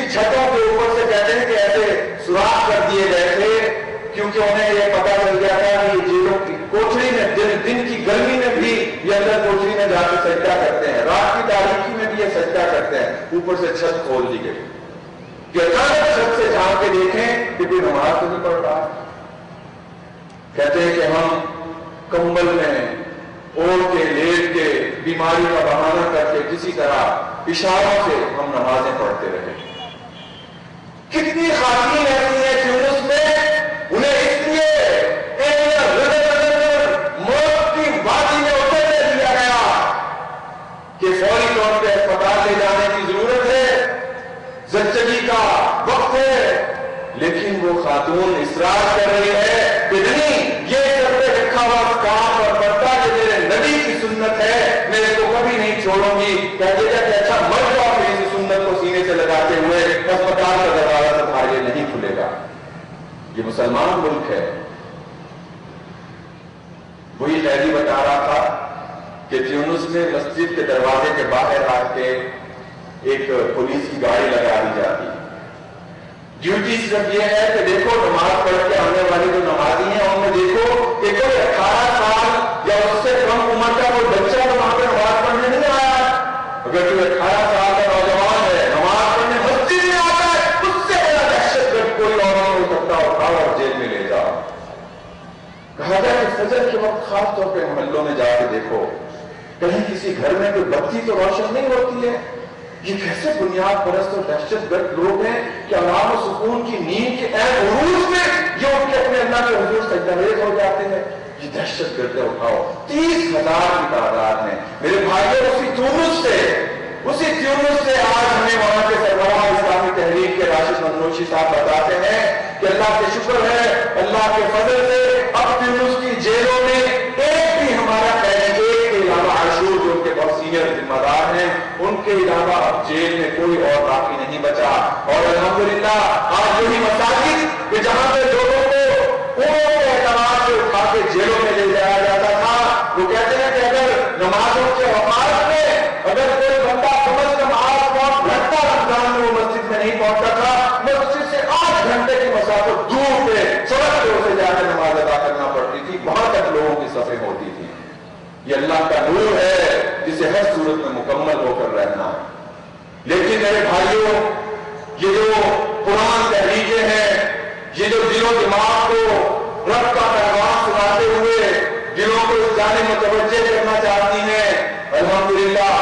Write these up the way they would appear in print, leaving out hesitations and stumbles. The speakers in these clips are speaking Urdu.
کی چھتوں کے اوپر سے کہتے ہیں کہ ایسے سوراخ کر دیے گئے تھے، کیونکہ انہیں یہ پتا چل گیا تھا کہ یہ جیلوں کی کوٹری میں دن کی گرمی میں بھی یہ اندر کوٹری میں جا کے سجدہ کرتے ہیں، رات کی تاریکی میں بھی یہ سجدہ کرتے ہیں۔ اوپر سے چھت کھول دی گئی کہ اچانک چھت سے جھانک کے دیکھیں کہ کوئی نماز تو نہیں پڑھ رہا۔ کہتے ہیں کہ ہم کمبل میں اوڑھ کے لیٹ کے بیماری کا بہانہ کر کے کسی طرح اشاروں سے ہم نمازیں پڑھتے رہے۔ کتنی خواتین ایسی ہیں تیونس میں، انہیں اس لیے موت کی وادی میں اترنے دیا گیا کہ فوری طور پہ اسپتال لے جانے کی ضرورت ہے، زچگی کا وقت ہے، لیکن وہ خاتون اصرار کر رہی ہے کہ نہیں، یہ کرتے رکھا ہوا کام اور پڑتا کہ میرے نبی کی سنت ہے، میں اس کو کبھی نہیں چھوڑوں گی۔ کہتے ہیں کہ اچھا مر جاؤ پھر اس سنت کو سینے سے لگاتے ہوئے، اسپتال کا دروازہ تمہارے لیے نہیں کھلے گا۔ یہ مسلمان ملک ہے۔ وہی قیدی بتا رہا تھا کہ تیونس میں مسجد کے دروازے کے باہر آ کے ایک پولیس کی گاڑی لگا دی جاتی، ڈیوٹی صرف یہ ہے کہ دیکھو نماز پڑھ کے آنے والے جو نمازی ہیں ان میں دیکھو کہ کوئی 18 سال یا اس سے کم عمر کا کوئی بچہ تو وہاں پہ نماز پڑھنے نہیں آیا۔ اگر کوئی 18 سال کا نوجوان ہے نماز پڑھنے مسجد میں آتا ہے، اس سے بڑا دہشت گرد کوئی اور نہیں ہو سکتا، اٹھاؤ اور جیل میں لے جاؤ۔ کہا جائے کہ فجر کے وقت خاص طور پہ محلوں میں جا کے دیکھو، کہیں کسی گھر میں کوئی بتی تو روشن نہیں ہوتی ہے۔ یہ کیسے بنیاد پرست اور دہشت گرد لوگ ہیں کہ آرام و سکون کی نیند کے عین عروج میں یہ اٹھ کے اپنے اللہ کے حضور سجدہ ریز ہو جاتے ہیں۔ یہ دہشت گرد اٹھاؤ، 30,000 کی تعداد میں۔ میرے بھائیوں اسی تیونس سے آج ہمیں وہاں کے سربراہ اسلامی تحریک کے راشد منوشی صاحب بتاتے ہیں کہ اللہ کے شکر ہے، اللہ کے فضل سے اب تیونس کی جیلوں میں ایک بھی ہمارا قیدی، ایک کے علاوہ عاشور جو ان کے بہت سینئر ذمہ دار ہیں، ان کے علاوہ اب جیل میں کوئی اور باقی نہیں بچا۔ اور الحمدللہ آج وہی مساجد کہ جہاں پہ لوگوں کو عمروں کے اعتبار سے اٹھا کے جیلوں میں لے جایا جاتا تھا، وہ کہتے ہیں کہ اگر نمازوں کے اوقات میں اگر کوئی بندہ کم از کم 8 گھنٹہ رمضان میں وہ مسجد میں نہیں پہنچتا تھا، مسجد سے 8 گھنٹے کی مسافت دور پہ سڑک پہ اسے جا کے نماز ادا کرنا پڑتی تھی، وہاں تک لوگوں کی صفیں ہوتی تھی۔ یہ اللہ کا نور ہے جسے ہر صورت میں مکمل ہو کر رہنا ہے۔ لیکن میرے بھائیوں، یہ جو قرآن تحریکیں ہیں، یہ جو دل و دماغ کو رب کا پیغام سناتے ہوئے دلوں کو اس جانب متوجہ کرنا چاہتی ہیں، الحمدللہ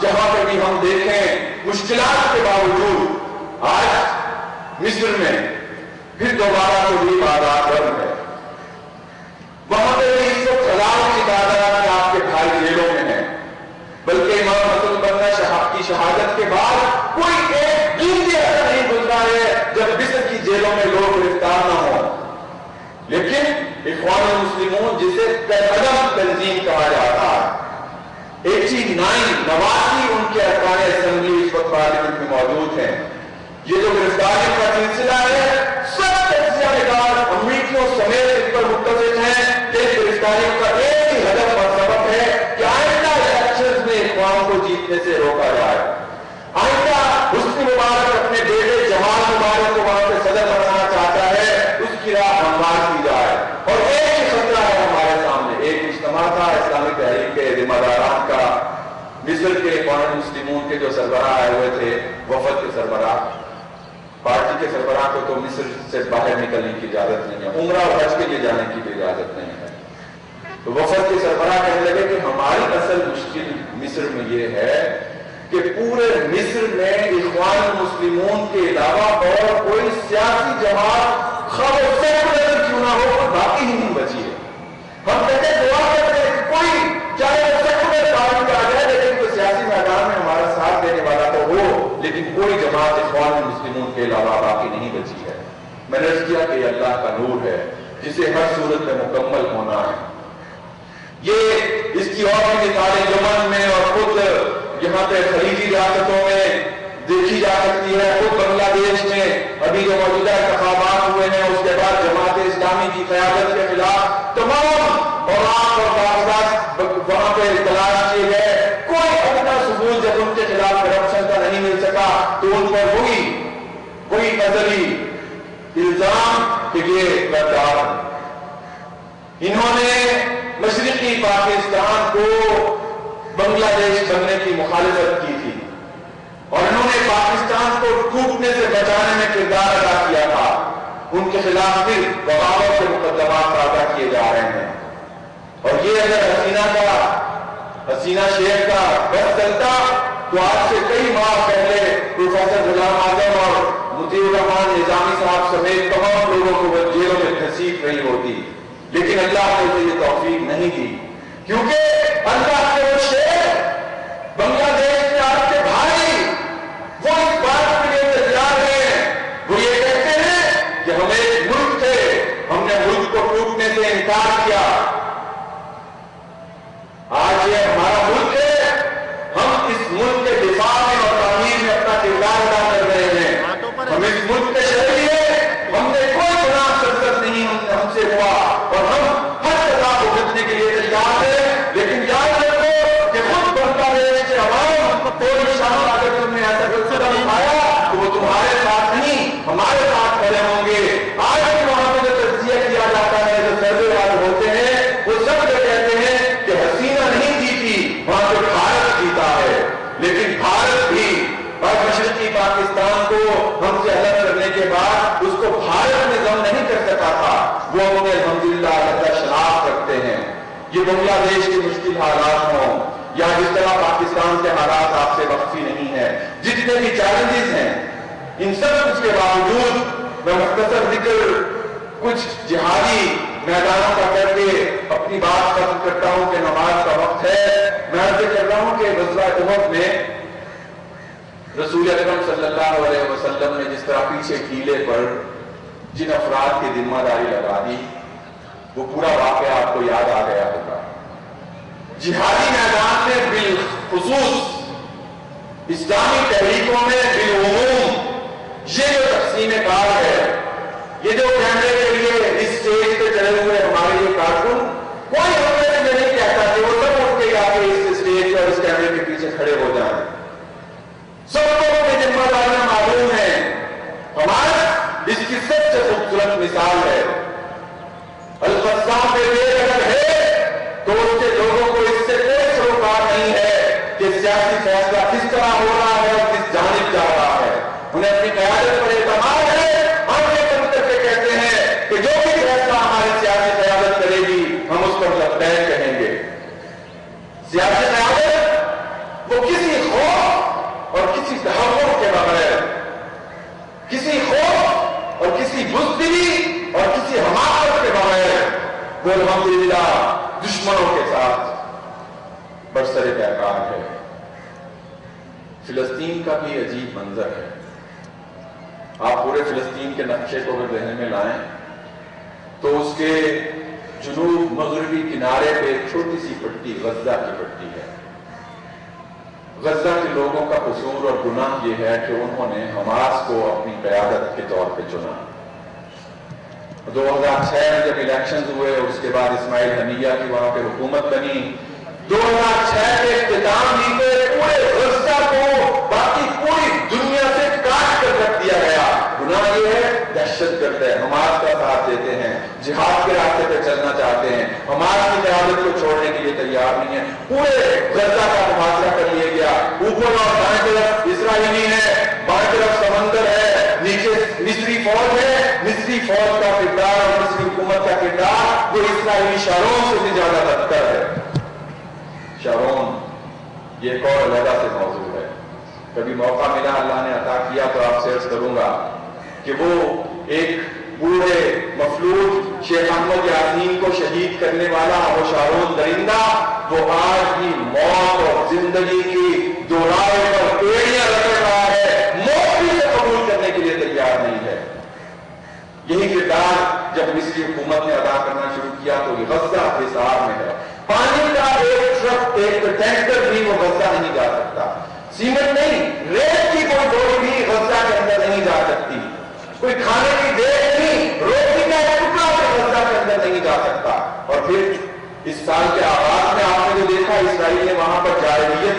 جہاں پہ بھی ہم دیکھیں مشکلات کے باوجود آج مصر میں پھر دوبارہ تبلیغ آزاد بند ہے، وہاں پہ بھی اس وقت ہزاروں کی تعداد میں آپ کے بھائی جیلوں میں ہیں، بلکہ امام حسن بننا کی شہادت کے بعد کوئی ایک دن بھی ایسا نہیں گزرا ہے جب مصر کی جیلوں میں لوگ گرفتار نہ ہوں۔ لیکن اخوان المسلمون جسے قدم تنظیم کہا جاتا ہے، 89 ان کے ارکان اسمبلی اس وقت پارلیمنٹ میں موجود ہیں۔ یہ جو گرفتاریوں کا سلسلہ ہے، سب تجزیہ نگار امریکیوں سمیت اس پر متفق ہیں کہ گرفتاریوں کا ایک ہی ہدف اور سبب ہے کہ آئندہ الیکشنز میں اخوان کو جیتنے سے روکا جائے۔ آئندہ حسنی مبارک اپنے بیٹے جمال مبارک کو وہاں پہ صدر بنانا چاہتا ہے، اس کی راہ ہموار کی جائے۔ اور ایک ہی خطرہ ہے ہمارے سامنے، ایک اجتماع تھا اسلامی تحریک کے ذمہ داران کا، مصر کے اخوان المسلمون کے جو سربراہ آئے ہوئے تھے، وفد کے سربراہ، پارٹی کے سربراہ کو تو مصر سے باہر نکلنے کی اجازت نہیں ہے، عمرہ اور حج کے لیے جانے کی بھی اجازت نہیں ہے۔ تو وفد کے سربراہ کہنے لگے کہ ہماری اصل مشکل مصر میں یہ ہے کہ پورے مصر میں اخوان المسلمون کے علاوہ اور کوئی سیاسی جماعت خواہ سیکولر کیوں نہ ہو باقی ہی نہیں بچی ہے۔ ہم کہتے ہیں دعا کرتے ہیں کوئی چاہے وہ سیکولر پارٹی کا آ جائے لیکن کوئی سیاسی میدان میں ہمارا ساتھ دینے والا تو ہو، لیکن کوئی جماعت اخوان المسلمون کے علاوہ باقی نہیں بچی ہے۔ میں نے عرض کیا کہ یہ اللہ کا نور ہے جسے ہر صورت میں مکمل ہونا ہے۔ یہ اس کی اور بھی مثالیں یمن میں اور خود یہاں پہ خلیجی ریاستوں میں دیکھی جا سکتی ہے، خود بنگلہ دیش میں ابھی جو موجودہ انتخابات ہوئے ہیں اس کے بعد جماعت اسلامی کی قیادت کے خلاف تمام اوراق اور کاغذات وہاں پہ تلاش کیے گئے، کوئی اپنا ثبوت جب ان کے خلاف کرپشن کا نہیں مل سکا تو ان پر وہی نظری الزام کہ یہ غدار ہیں. انہوں نے مشرقی پاکستان کو بنگلہ دیش بننے کی مخالفت کی تھی اور انہوں نے پاکستان کو ٹوٹنے سے بچانے میں کردار ادا کیا تھا. ان کے خلاف بھی بغاوت کے مقدمات تازہ کیے جا رہے ہیں. اور یہ اگر حسینہ شیخ کا بس چلتا تو آج سے کئی ماہ پہلے پروفیسر غلام اعظم اور مطیع الرحمان نظامی صاحب سمیت تمام لوگوں کو وہ جیلوں میں گھسیٹ رہی ہوتی. لیکن اللہ نے اسے یہ توفیق نہیں دی کیونکہ اللہ کے وہ شیر بنگلہ دیش میں آپ کے بھائی وہ اس بات کے لیے تیار ہیں. وہ یہ کہتے ہیں کہ ہم ایک ملک تھے, ہم نے ملک کو ٹوٹنے سے انکار کیا. آج یہ ہمارا ملک ہے, ہم اس ملک کے دفاع میں اور تعمیر میں اپنا کردار ادا کر رہے ہیں. ہم اس ملک کے شہری ہیں, ہم نے کوئی گناہ سرزد نہیں ہم سے ہوا اور ہم ہر سزا کو بچنے کے لیے تیار ہیں. لیکن یاد رکھو کہ خود بنگلہ دیش کے عوام کوئی شام اگر تم نے ایسا قدم اٹھایا تو وہ تمہارے ساتھ نہیں ہمارے ساتھ کھڑے ہوں گے. آج بھی وہاں پہ جو تجزیہ کیا جاتا ہے, جو سروے والے ہوتے ہیں وہ سب یہ کہتے ہیں کہ حسینہ نہیں جیتی, وہاں پہ بھارت جیتا ہے. لیکن بھارت بھی اور مشرقی پاکستان کو ہم سے الگ کرنے کے بعد اس کو بھارت میں ضم نہیں کر سکا تھا. وہ اپنے الحمدللہ اللہ شناخت رکھتے ہیں. یہ بنگلہ دیش کے مشکل حالات ہوں یا جس طرح پاکستان کے حالات آپ سے وقفی نہیں ہے, جتنے بھی چیلنجز ہیں ان سب کچھ کے باوجود میں مختصر ذکر کچھ جہادی میدانوں کا کر کے اپنی بات ختم کرتا ہوں کہ نماز کا وقت ہے. میں عرض کر رہا ہوں کہ غزوہ احد میں رسول اکرم صلی اللہ علیہ وسلم نے جس طرح پیچھے ٹیلے پر جن افراد کی ذمہ داری لگا دی وہ پورا واقعہ آپ کو یاد آ گیا ہوگا. جہادی میدان میں بالخصوص اسلامی تحریکوں میں بالعموم یہ جو تقسیم کار ہے, یہ جو کیمرے کے لیے اس اسٹیج پہ چڑھے ہوئے ہمارے یہ کارکن, کوئی ہم میں سے نہیں کہتا کہ وہ سب اٹھ کے آ کے اس اسٹیج پر اس کیمرے کے پیچھے کھڑے ہو جائیں. سب کو اپنی ذمہ داریاں معلوم ہیں. ہمارا اس کی سب سے خوبصورت مثال ہے القصام پہ یہ اگر ہے تو اس کے لوگوں کو اس سے کوئی سروکار نہیں ہے کہ سیاسی فیصلہ کس طرح ہو رہا ہے اور کس جانب جا رہا ہے. انہیں اپنی قیادت پر اعتماد ہے. ہم یہ کر کے کہتے ہیں کہ جو بھی فیصلہ ہماری سیاسی قیادت کرے گی ہم اس پر لبیک کہیں گے. سیاسی قیادت وہ کسی خوف اور کسی تحفظ کے بغیر, کسی خوف اور کسی بزدلی اور کسی حماقت کے بغیر وہ الحمدللہ دشمنوں کے ساتھ برسر پیکار ہے. فلسطین کا بھی عجیب منظر ہے. آپ پورے فلسطین کے نقشے کو اگر ذہن میں لائیں تو اس کے جنوب مغربی کنارے پہ ایک چھوٹی سی پٹی غزہ کی پٹی ہے. غزہ کے لوگوں کا قصور اور گناہ یہ ہے کہ انہوں نے حماس کو اپنی قیادت کے طور پہ چنا. 2006 میں جب الیکشنز ہوئے اور اس کے بعد اسماعیل ہنیہ کی وہاں پہ حکومت بنی, 2006 کے اختتام ہی پہ پورے غزہ کو باقی پوری دنیا سے کاٹ کر رکھ دیا گیا. گناہ یہ ہے دہشت گرد ہے, حماس کا ساتھ دیتے ہیں, جہاد کے راستے پہ چلنا چاہتے ہیں, حماس کی قیادت کو چھوڑنے کے لیے تیار نہیں ہے. پورے غزہ کا محاصرہ کر لیا گیا. اوپر اور دائیں طرف اسرائیلی ہے, بائیں طرف سمندر ہے, نیچے مصری فوج ہے. مصری فوج کا کردار اور مصری حکومت کا کردار وہ اسرائیلی شارون سے بھی زیادہ بدتر ہے. شارون یہ ایک اور علیحدہ سے موضوع ہے. کبھی موقع ملا اللہ نے عطا کیا تو آپ سے عرض کروں گا کہ وہ ایک بوڑھے مفلوج شیخ احمد یاسین کو شہید کرنے والا وہ شارون درندہ, وہ آج بھی موت اور زندگی کی دوراہے پر پیڑیاں رکھ رہا ہے, موت بھی سے قبول کرنے کے لیے تیار نہیں ہے. یہی کردار جب مصری حکومت نے ادا کرنا شروع کیا تو یہ غزہ حصار میں ہے. پانی کا ایک ٹرک ایک ٹینکر بھی وہ غزہ نہیں جا سکتا. سیمنٹ نہیں, ریت کی کوئی ڈوری بھی غزہ کے اندر نہیں جا سکتی. کوئی کھانے کی دیگ نہیں, روٹی کا ایک ٹکڑا بھی غزہ کے اندر نہیں جا سکتا. اور پھر اس سال کے آغاز میں آپ نے جو دیکھا اسرائیل نے وہاں پر جارحیت